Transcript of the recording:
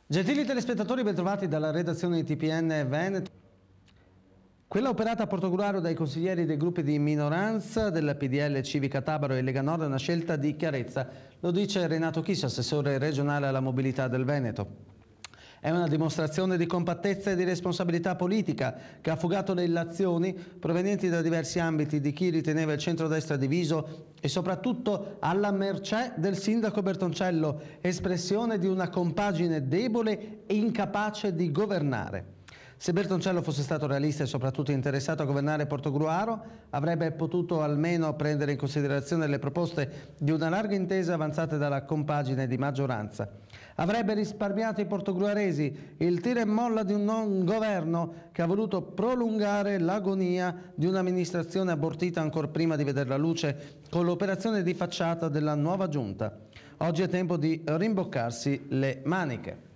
Gentili telespettatori, bentrovati dalla redazione di TPN Veneto. Quella operata a Portogruaro dai consiglieri dei gruppi di minoranza del PDL, Civica Tabaro e Lega Nord è una scelta di chiarezza, lo dice Renato Chiso, assessore regionale alla mobilità del Veneto. È una dimostrazione di compattezza e di responsabilità politica che ha fugato le illazioni provenienti da diversi ambiti di chi riteneva il centrodestra diviso e soprattutto alla mercé del sindaco Bertoncello, espressione di una compagine debole e incapace di governare. Se Bertoncello fosse stato realista e soprattutto interessato a governare Portogruaro, avrebbe potuto almeno prendere in considerazione le proposte di una larga intesa avanzate dalla compagine di maggioranza. Avrebbe risparmiato i portogruaresi il tira e molla di un non governo che ha voluto prolungare l'agonia di un'amministrazione abortita ancor prima di vedere la luce con l'operazione di facciata della nuova giunta. Oggi è tempo di rimboccarsi le maniche.